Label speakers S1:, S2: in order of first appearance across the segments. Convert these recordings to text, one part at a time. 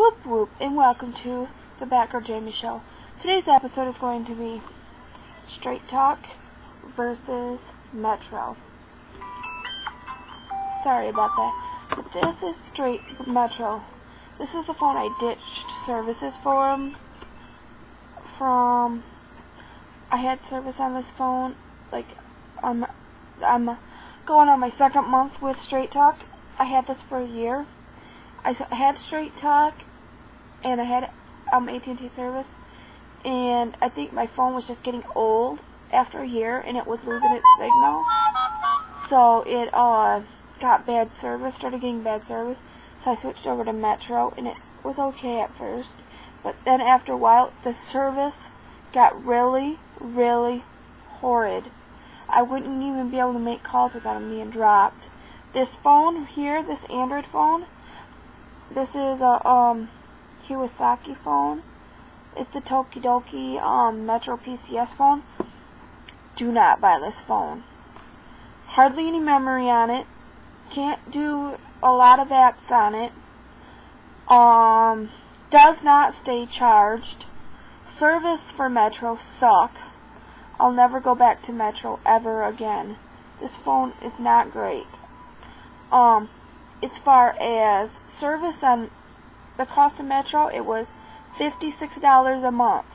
S1: Whoop whoop, and welcome to the Batgirljamie Show. Today's episode is going to be Straight Talk versus Metro. Sorry about that, but this is Straight Metro. This is the phone I ditched services for from. I had service on this phone, like I'm going on my second month with Straight Talk. I had this for a year. I had Straight Talk, and I had AT&T service, and I think my phone was just getting old after a year, and it was losing its signal, so it got bad service, started getting bad service, so I switched over to Metro, and it was okay at first, but then after a while, the service got really, really horrid. I wouldn't even be able to make calls without them being dropped. This phone here, this Android phone, this is a Kawasaki phone. It's the Tokidoki Metro PCS phone. Do not buy this phone. Hardly any memory on it. Can't do a lot of apps on it. Does not stay charged. Service for Metro sucks. I'll never go back to Metro ever again. This phone is not great. As far as service on the cost of Metro, it was $56 a month.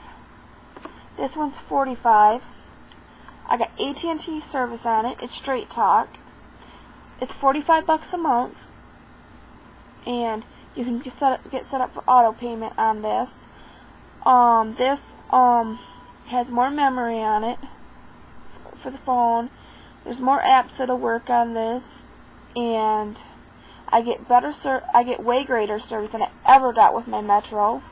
S1: This one's $45. I got AT&T service on it. It's Straight Talk. It's $45 a month, and you can get set up for auto payment on this. This has more memory on it for the phone. There's more apps that'll work on this, and I get way greater service than I ever got with my Metro.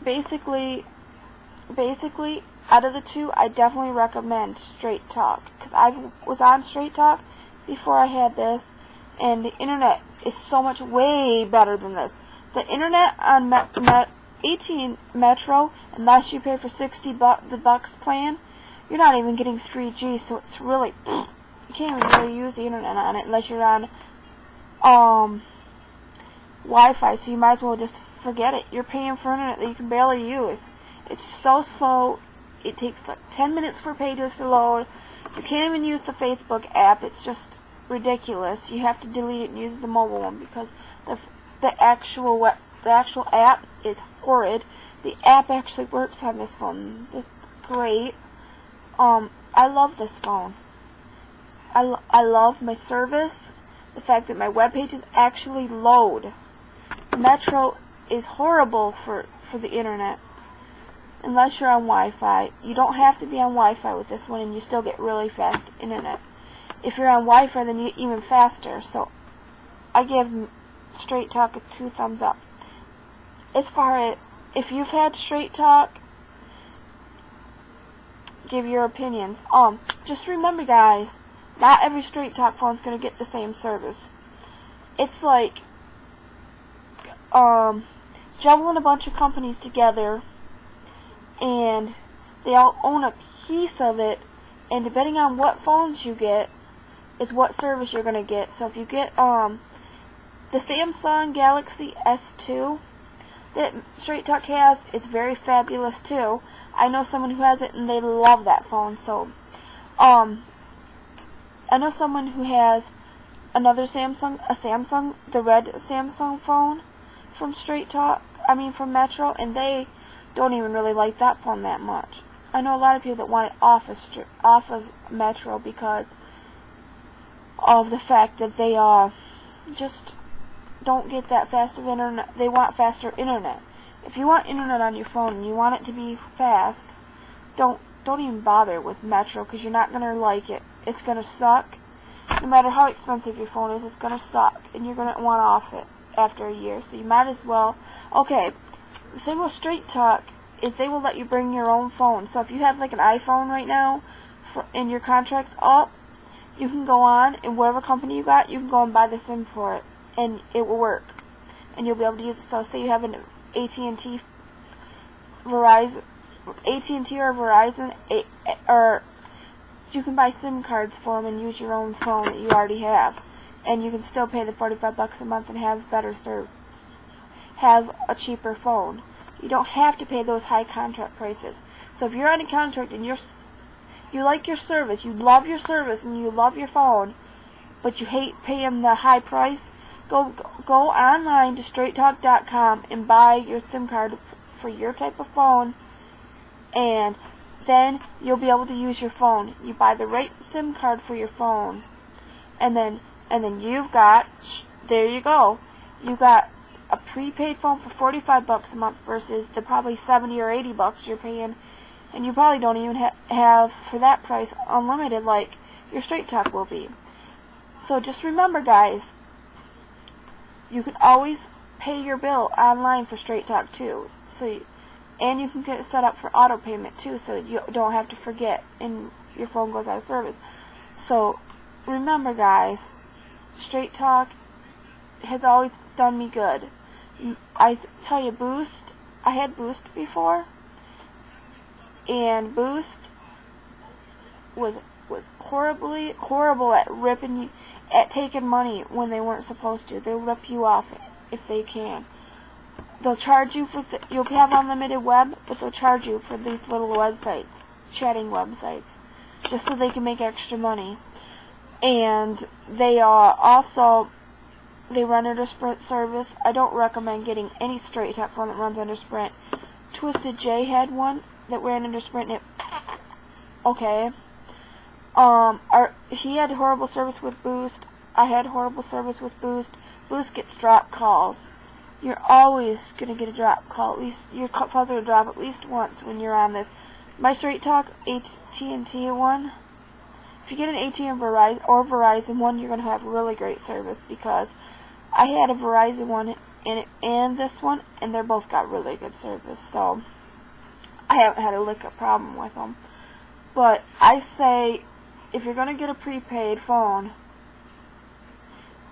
S1: Basically, out of the two, I definitely recommend Straight Talk, because I was on Straight Talk before I had this, and the internet is so much way better than this. The internet on Metro, unless you pay for $60 the bucks plan, you're not even getting 3G, so it's really, you can't even really use the internet on it unless you're on Wi-Fi, so you might as well just forget it. You're paying for internet that you can barely use. It's so slow. It takes like 10 minutes for pages to load. You can't even use the Facebook app. It's just ridiculous. You have to delete it and use the mobile one, because the actual app is horrid. The app actually works on this phone. It's great. I love this phone. I love my service. The fact that my web pages actually load. Metro is horrible for the internet. Unless you're on Wi-Fi. You don't have to be on Wi-Fi with this one, and you still get really fast internet. If you're on Wi-Fi, then you get even faster. So I give Straight Talk a 2 thumbs up. As far as if you've had Straight Talk, give your opinions. Just remember, guys, not every Straight Talk phone's gonna get the same service. It's like jumbling a bunch of companies together, and they all own a piece of it, and depending on what phones you get is what service you're gonna get. So if you get the Samsung Galaxy S2 that Straight Talk has, it's very fabulous too. I know someone who has it, and they love that phone. So, I know someone who has another Samsung, the red Samsung phone from from Metro, and they don't even really like that phone that much. I know a lot of people that want it off of Metro because of the fact that they just don't get that fast of internet. They want faster internet. If you want internet on your phone and you want it to be fast, don't even bother with Metro, because you're not gonna like it. It's gonna suck. No matter how expensive your phone is, it's gonna suck, and you're gonna want off it after a year. So you might as well. Okay, the thing with Straight Talk is they will let you bring your own phone. So if you have like an iPhone right now, and your contract's up, you can go on, and whatever company you got, you can go and buy the SIM for it, and it will work, and you'll be able to use it. So say you have an AT&T, Verizon, or you can buy SIM cards for them and use your own phone that you already have, and you can still pay the $45 a month and have better have a cheaper phone. You don't have to pay those high contract prices. So if you're on a contract and you like your service, you love your service and you love your phone, but you hate paying the high price, go online to straighttalk.com and buy your SIM card for your type of phone, and then you'll be able to use your phone. You buy the right SIM card for your phone, and then you've got, there you go, you got a prepaid phone for $45 a month versus the probably $70 or $80 you're paying, and you probably don't even have for that price unlimited like your Straight Talk will be. So just remember, guys, you can always pay your bill online for Straight Talk too. And you can get it set up for auto payment too, so you don't have to forget and your phone goes out of service. So remember, guys, Straight Talk has always done me good. I tell you, Boost, I had Boost before, and Boost was horrible at taking money when they weren't supposed to. They'll rip you off if they can. They'll charge you for, you'll have unlimited web, but they'll charge you for these little websites, chatting websites, just so they can make extra money. And they they run under Sprint service. I don't recommend getting any Straight Talk phone that runs under Sprint. Twisted J had one that ran under Sprint, and okay. He had horrible service with Boost. I had horrible service with Boost. Boost gets drop calls. You're always going to get a drop call. At least your calls are going to drop at least once when you're on this. My Straight Talk AT&T one, if you get an AT&T or Verizon one, you're going to have really great service, because I had a Verizon one and this one, and they both got really good service. So I haven't had a lick of problem with them. But I say, if you're going to get a prepaid phone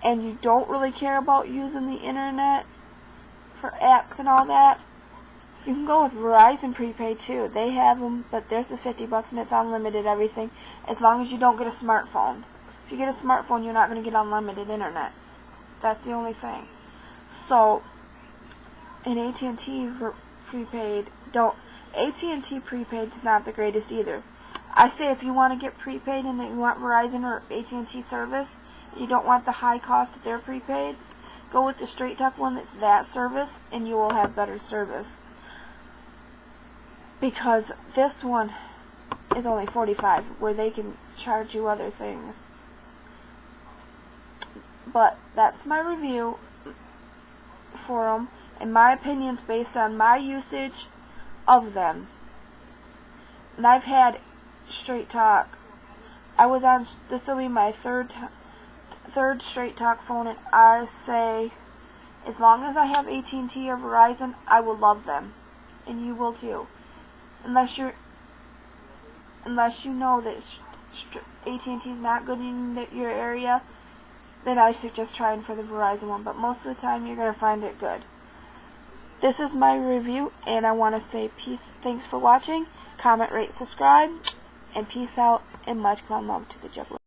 S1: and you don't really care about using the internet for apps and all that, you can go with Verizon prepaid too. They have them, but there's the $50 and it's unlimited everything, as long as you don't get a smartphone. If you get a smartphone, you're not going to get unlimited internet. That's the only thing. So, in AT&T prepaid, AT&T prepaid is not the greatest either. I say if you want to get prepaid and you want Verizon or AT&T service, you don't want the high cost of their prepaids, go with the Straight Talk one that's that service, and you will have better service. Because this one is only $45, where they can charge you other things. But that's my review for them, and my opinion's based on my usage of them. And I've had Straight Talk. This will be my third Straight Talk phone, and I say, as long as I have AT&T or Verizon, I will love them, and you will too. Unless you know that AT&T is not good in your area, then I suggest trying for the Verizon one. But most of the time, you're going to find it good. This is my review, and I want to say peace. Thanks for watching. Comment, rate, subscribe, and peace out, and much love to the juggler.